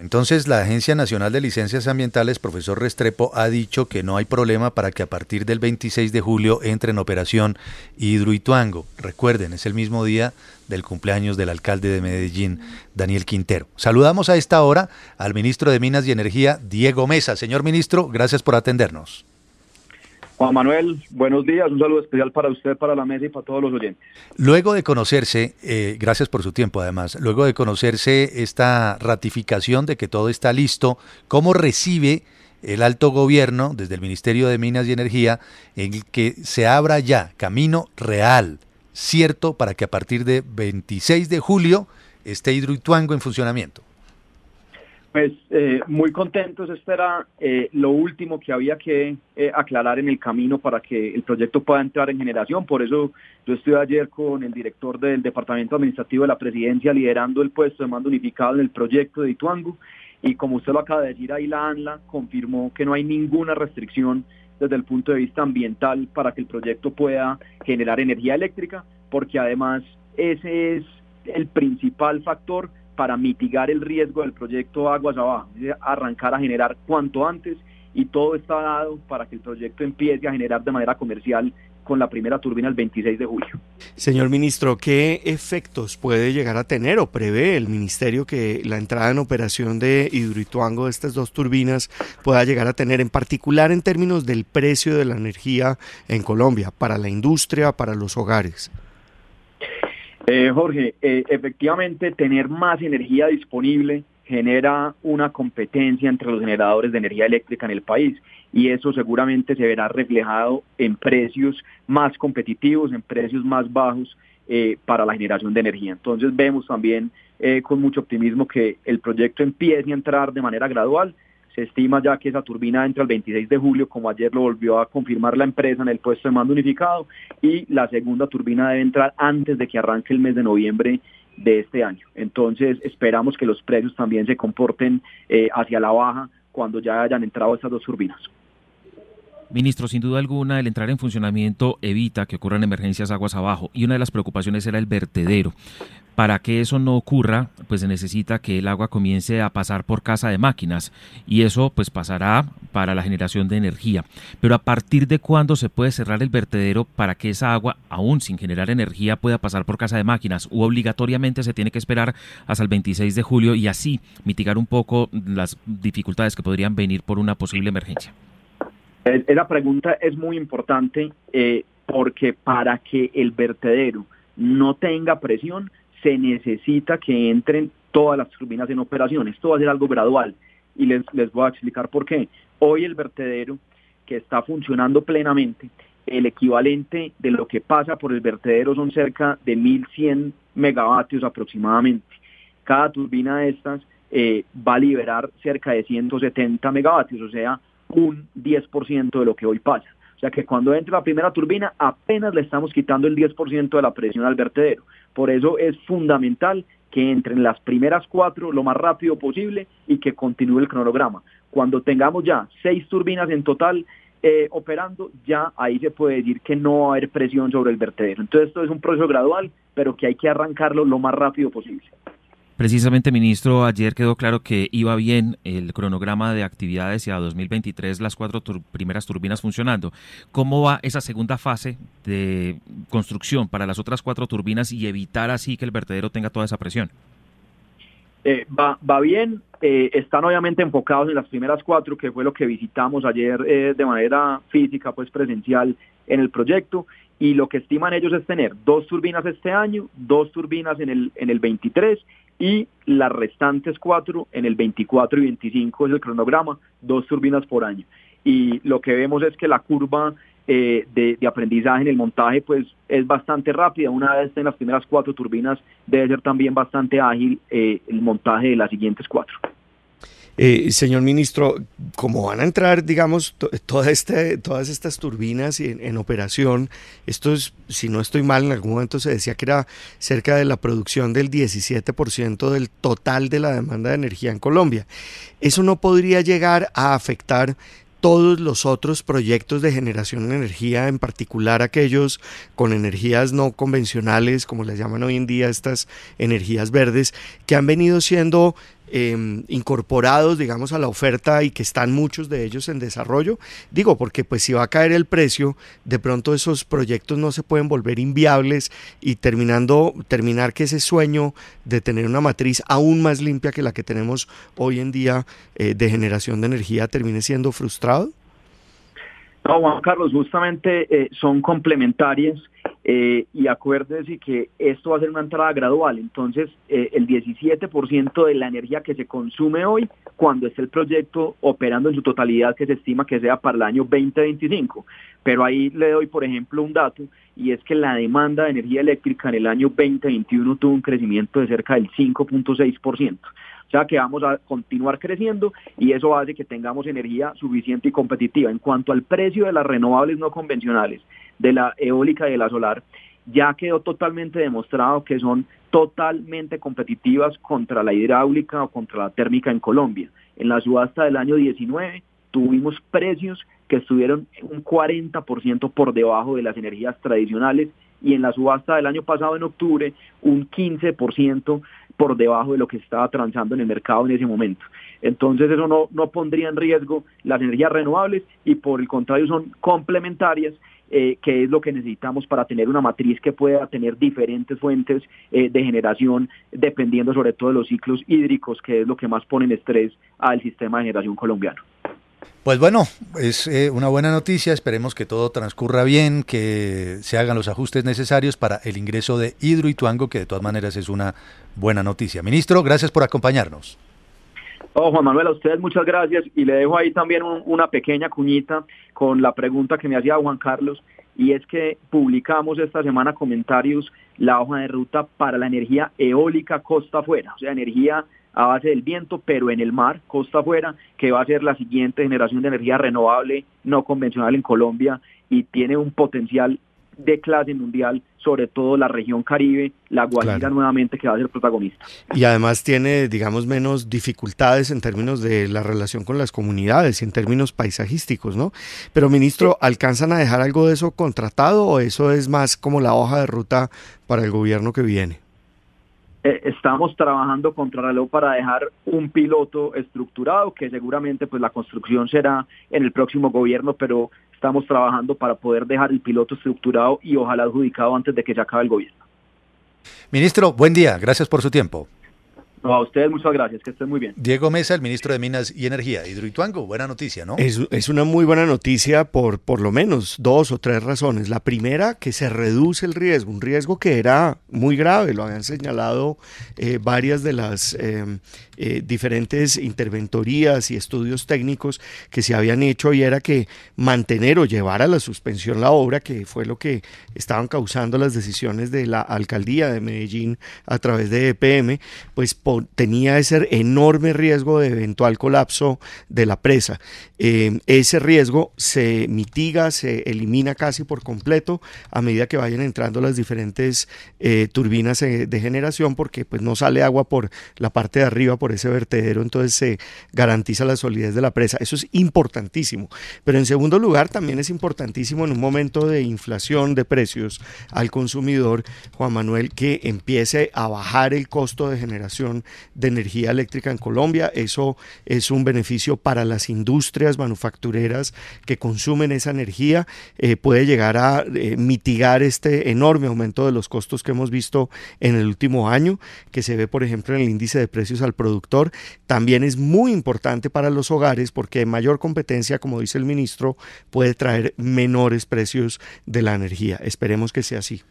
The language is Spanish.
Entonces, la Agencia Nacional de Licencias Ambientales, profesor Restrepo, ha dicho que no hay problema para que a partir del 26 de julio entre en operación Hidroituango. Recuerden, es el mismo día del cumpleaños del alcalde de Medellín, Daniel Quintero. Saludamos a esta hora al ministro de Minas y Energía, Diego Mesa. Señor ministro, gracias por atendernos. Juan Manuel, buenos días, un saludo especial para usted, para la mesa y para todos los oyentes. Luego de conocerse, gracias por su tiempo además, luego de conocerse esta ratificación de que todo está listo, ¿cómo recibe el alto gobierno desde el Ministerio de Minas y Energía en que se abra ya camino real, cierto, para que a partir de 26 de julio esté Hidroituango en funcionamiento? Pues muy contentos, esto era lo último que había que aclarar en el camino para que el proyecto pueda entrar en generación. Por eso yo estuve ayer con el director del Departamento Administrativo de la Presidencia liderando el puesto de mando unificado en el proyecto de Hidroituango, y como usted lo acaba de decir, ahí la ANLA confirmó que no hay ninguna restricción desde el punto de vista ambiental para que el proyecto pueda generar energía eléctrica, porque además ese es el principal factor para mitigar el riesgo del proyecto aguas abajo, arrancar a generar cuanto antes, y todo está dado para que el proyecto empiece a generar de manera comercial con la primera turbina el 26 de julio. Señor ministro, ¿qué efectos puede llegar a tener o prevé el ministerio que la entrada en operación de Hidroituango de estas dos turbinas pueda llegar a tener, en particular en términos del precio de la energía en Colombia, para la industria, para los hogares? Jorge, efectivamente tener más energía disponible genera una competencia entre los generadores de energía eléctrica en el país, y eso seguramente se verá reflejado en precios más competitivos, en precios más bajos para la generación de energía. Entonces vemos también con mucho optimismo que el proyecto empiece a entrar de manera gradual. Se estima ya que esa turbina entra el 26 de julio, como ayer lo volvió a confirmar la empresa en el puesto de mando unificado, y la segunda turbina debe entrar antes de que arranque el mes de noviembre de este año. Entonces esperamos que los precios también se comporten hacia la baja cuando ya hayan entrado estas dos turbinas. Ministro, sin duda alguna, el entrar en funcionamiento evita que ocurran emergencias aguas abajo, y una de las preocupaciones era el vertedero. Para que eso no ocurra, pues se necesita que el agua comience a pasar por casa de máquinas, y eso pues pasará para la generación de energía. Pero ¿a partir de cuándo se puede cerrar el vertedero para que esa agua, aún sin generar energía, pueda pasar por casa de máquinas? ¿O obligatoriamente se tiene que esperar hasta el 26 de julio y así mitigar un poco las dificultades que podrían venir por una posible emergencia? Esa pregunta es muy importante porque para que el vertedero no tenga presión, se necesita que entren todas las turbinas en operación. Esto va a ser algo gradual, y les voy a explicar por qué. Hoy el vertedero, que está funcionando plenamente, el equivalente de lo que pasa por el vertedero son cerca de 1.100 megavatios aproximadamente. Cada turbina de estas va a liberar cerca de 170 megavatios, o sea, un 10% de lo que hoy pasa. O sea que cuando entre la primera turbina apenas le estamos quitando el 10% de la presión al vertedero. Por eso es fundamental que entren las primeras 4 lo más rápido posible y que continúe el cronograma. Cuando tengamos ya 6 turbinas en total operando, ya ahí se puede decir que no va a haber presión sobre el vertedero. Entonces esto es un proceso gradual, pero que hay que arrancarlo lo más rápido posible. Precisamente, ministro, ayer quedó claro que iba bien el cronograma de actividades y a 2023 las 4 primeras turbinas funcionando. ¿Cómo va esa segunda fase de construcción para las otras 4 turbinas y evitar así que el vertedero tenga toda esa presión? Va bien, están obviamente enfocados en las primeras 4, que fue lo que visitamos ayer de manera física, pues presencial en el proyecto, y lo que estiman ellos es tener 2 turbinas este año, 2 turbinas en el 23, y las restantes 4 en el 24 y 25 es el cronograma, 2 turbinas por año. Y lo que vemos es que la curva de aprendizaje en el montaje pues es bastante rápida. Una vez en las primeras 4 turbinas debe ser también bastante ágil el montaje de las siguientes 4. Señor ministro, como van a entrar, digamos, todas estas turbinas en operación, esto es, si no estoy mal, en algún momento se decía que era cerca de la producción del 17% del total de la demanda de energía en Colombia. ¿Eso no podría llegar a afectar todos los otros proyectos de generación de energía, en particular aquellos con energías no convencionales, como les llaman hoy en día estas energías verdes, que han venido siendo incorporados, digamos, a la oferta y que están muchos de ellos en desarrollo? Digo, porque pues si va a caer el precio, de pronto esos proyectos no se pueden volver inviables y terminar que ese sueño de tener una matriz aún más limpia que la que tenemos hoy en día de generación de energía termine siendo frustrado. No, Juan Carlos, justamente son complementarias y acuérdese que esto va a ser una entrada gradual. Entonces, el 17% de la energía que se consume hoy, cuando esté el proyecto operando en su totalidad, que se estima que sea para el año 2025. Pero ahí le doy, por ejemplo, un dato, y es que la demanda de energía eléctrica en el año 2021 tuvo un crecimiento de cerca del 5.6%. O sea que vamos a continuar creciendo y eso hace que tengamos energía suficiente y competitiva. En cuanto al precio de las renovables no convencionales, de la eólica y de la solar, ya quedó totalmente demostrado que son totalmente competitivas contra la hidráulica o contra la térmica en Colombia. En la subasta del año 19 tuvimos precios que estuvieron un 40% por debajo de las energías tradicionales y en la subasta del año pasado en octubre un 15% por debajo de lo que estaba transando en el mercado en ese momento. Entonces eso no pondría en riesgo las energías renovables y por el contrario son complementarias, que es lo que necesitamos para tener una matriz que pueda tener diferentes fuentes de generación dependiendo sobre todo de los ciclos hídricos, que es lo que más pone en estrés al sistema de generación colombiano. Pues bueno, es una buena noticia, esperemos que todo transcurra bien, que se hagan los ajustes necesarios para el ingreso de Hidroituango, que de todas maneras es una buena noticia. Ministro, gracias por acompañarnos. Oh, Juan Manuel, a ustedes muchas gracias y le dejo ahí también una pequeña cuñita con la pregunta que me hacía Juan Carlos, y es que publicamos esta semana comentarios la hoja de ruta para la energía eólica costa afuera, o sea, energía a base del viento, pero en el mar, costa afuera, que va a ser la siguiente generación de energía renovable no convencional en Colombia y tiene un potencial de clase mundial, sobre todo la región Caribe, la Guajira claro. Nuevamente que va a ser protagonista. Y además tiene, digamos, menos dificultades en términos de la relación con las comunidades y en términos paisajísticos, ¿no? Pero, ministro, ¿alcanzan a dejar algo de eso contratado o eso es más como la hoja de ruta para el gobierno que viene? Estamos trabajando contrarreloj para dejar un piloto estructurado, que seguramente pues la construcción será en el próximo gobierno, pero estamos trabajando para poder dejar el piloto estructurado y ojalá adjudicado antes de que se acabe el gobierno. Ministro, buen día, gracias por su tiempo. No, a ustedes muchas gracias, que estén muy bien. Diego Mesa, el ministro de Minas y Energía. Hidroituango, buena noticia, ¿no? Es una muy buena noticia por lo menos 2 o 3 razones. La primera, que se reduce el riesgo, un riesgo que era muy grave, lo habían señalado varias de las diferentes interventorías y estudios técnicos que se habían hecho, y era que mantener o llevar a la suspensión la obra, que fue lo que estaban causando las decisiones de la alcaldía de Medellín a través de EPM, pues tenía ese enorme riesgo de eventual colapso de la presa. Ese riesgo se mitiga, se elimina casi por completo a medida que vayan entrando las diferentes turbinas de generación, porque pues no sale agua por la parte de arriba, por ese vertedero, entonces se garantiza la solidez de la presa. Eso es importantísimo. Pero en segundo lugar, también es importantísimo en un momento de inflación de precios al consumidor, Juan Manuel, que empiece a bajar el costo de generación de energía eléctrica en Colombia. Eso es un beneficio para las industrias manufactureras que consumen esa energía, puede llegar a mitigar este enorme aumento de los costos que hemos visto en el último año, que se ve por ejemplo en el índice de precios al productor. También es muy importante para los hogares porque mayor competencia, como dice el ministro, puede traer menores precios de la energía. Esperemos que sea así.